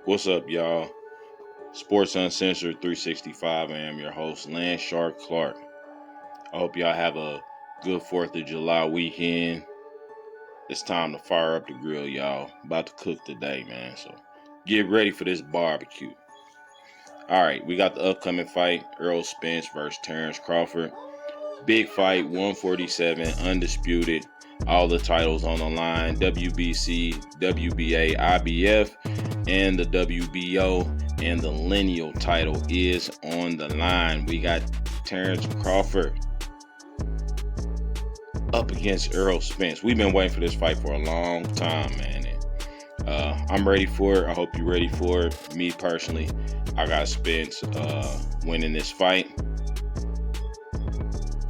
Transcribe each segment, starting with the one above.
What's up, y'all? Sports Uncensored 365. I am your host, Land Shark Clark. I hope y'all have a good 4th of July weekend. It's time to fire up the grill, y'all. About to cook today, man. So get ready for this barbecue. Alright, we got the upcoming fight, Errol Spence versus Terrence Crawford. Big fight, 147, undisputed. All the titles on the line, WBC, WBA, IBF, and the WBO, and the lineal title is on the line. We got Terrence Crawford up against Errol Spence. We've been waiting for this fight for a long time, man. I'm ready for it. I hope you're ready for it. Me personally, I got Spence winning this fight.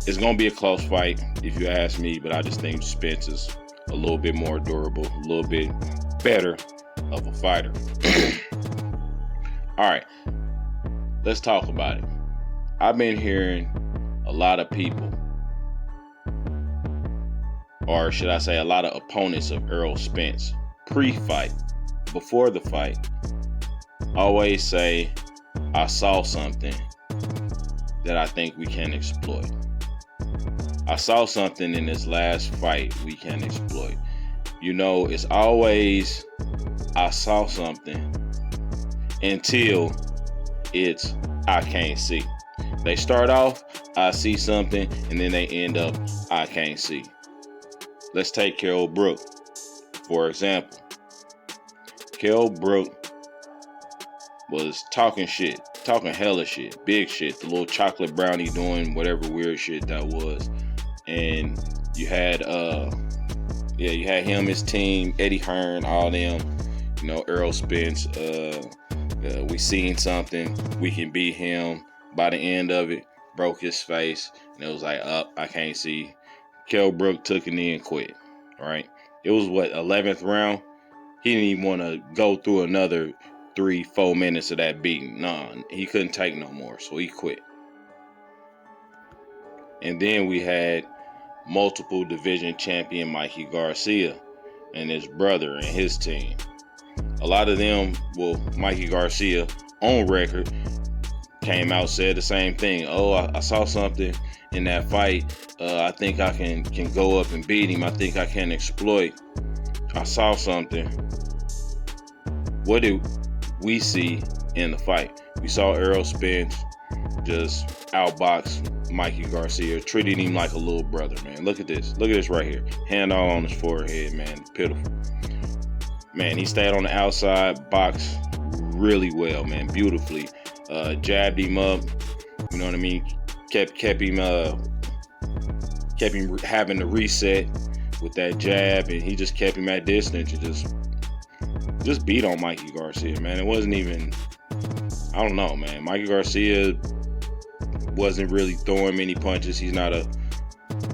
It's going to be a close fight, if you ask me, but I just think Spence is a little bit more durable, a little bit better of a fighter. All right, let's talk about it. I've been hearing a lot of people, or should I say a lot of opponents of Errol Spence, pre-fight, before the fight, always say, I saw something that I think we can exploit. I saw something in this last fight we can exploit. You know, it's always I saw something until it's I can't see. They start off, I see something, and then they end up, I can't see. Let's take Carol Brook, for example. Carol Brook was talking shit, talking hella shit, big shit, the little chocolate brownie doing whatever weird shit that was. And you had you had him, his team, Eddie Hearn, all them, you know, Errol Spence, we seen something, we can beat him. By the end of it, broke his face, and it was like, I can't see. Kell Brook took a knee and quit. Right? It was 11th round. He didn't even want to go through another 3-4 minutes of that beating. Nah, he couldn't take no more, so he quit. And then we had multiple division champion Mikey Garcia and his brother and his team. A lot of them, Mikey Garcia on record came out, said the same thing. I saw something in that fight. I think I can go up and beat him. I think I can exploit. I saw something. What did we see in the fight? We saw Errol Spence just outbox Mikey Garcia, treating him like a little brother, man. Look at this. Look at this right here. Hand all on his forehead, man. Pitiful. Man, he stayed on the outside, boxed really well, man. Beautifully. Jabbed him up. You know what I mean? Kept him having to reset with that jab, and he just kept him at distance and just beat on Mikey Garcia, man. It wasn't even, I don't know, man. Mikey Garcia wasn't really throwing many punches. He's not a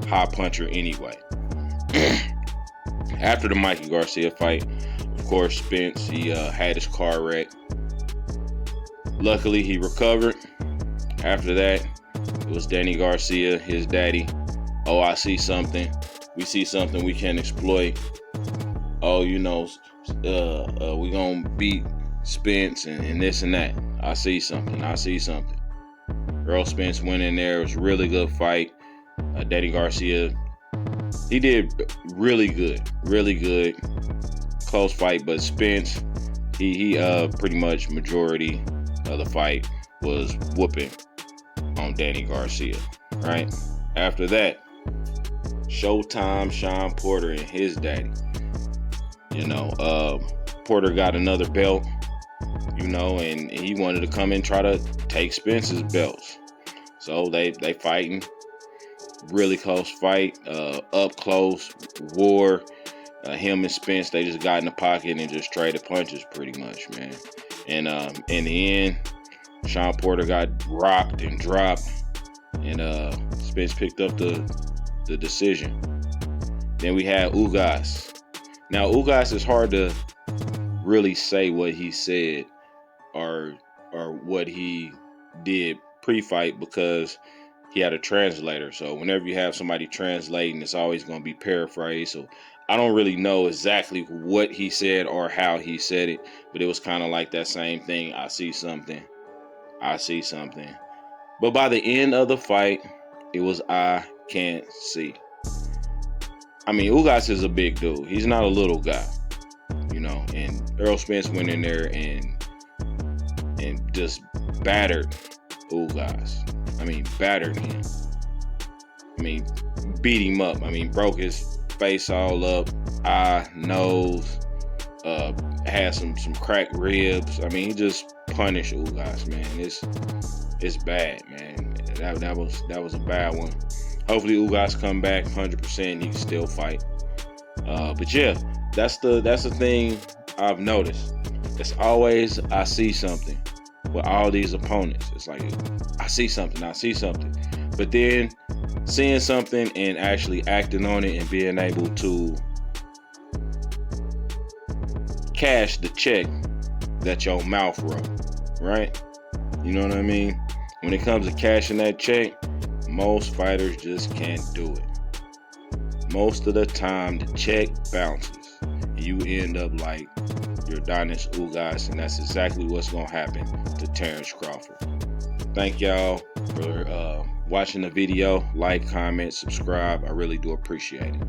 high puncher anyway. After the Mikey Garcia fight, of course, Spence, he had his car wrecked. Luckily, he recovered. After that, it was Danny Garcia, his daddy. I see something. We see something we can exploit. We gonna beat Spence and this and that. I see something. Errol Spence went in there. It was a really good fight. Danny Garcia, he did really good. Close fight, but Spence, he pretty much majority of the fight was whooping on Danny Garcia, right? After that, Showtime, Sean Porter and his daddy. You know, Porter got another belt, you know, and he wanted to come and try to take Spence's belts. So they fighting. Really close fight, up close, war. Him and Spence, they just got in the pocket and just traded punches pretty much, man. And in the end, Sean Porter got rocked and dropped, and Spence picked up the decision. Then we had Ugas. Now, Ugas is hard to really say what he said or what he did pre-fight because he had a translator. So whenever you have somebody translating, it's always going to be paraphrased. So I don't really know exactly what he said or how he said it, but it was kind of like that same thing. I see something. I see something. But by the end of the fight, it was I can't see. I mean, Ugas is a big dude. He's not a little guy, you know. And Errol Spence went in there and just battered Ugas. I mean, battered him. I mean, beat him up. I mean, broke his face all up, eye, nose, had some cracked ribs. I mean, he just punished Ugas, man. It's bad, man. That was a bad one. Hopefully Ugas come back 100%. He can still fight. But yeah, that's the thing I've noticed. It's always I see something with all these opponents. It's like I see something. But then seeing something and actually acting on it and being able to cash the check that your mouth wrote, right? You know what I mean? When it comes to cashing that check, most fighters just can't do it. Most of the time, the check bounces. And you end up like your Adonis Ugas, and that's exactly what's going to happen to Terrence Crawford. Thank y'all for watching the video. Like, comment, subscribe. I really do appreciate it.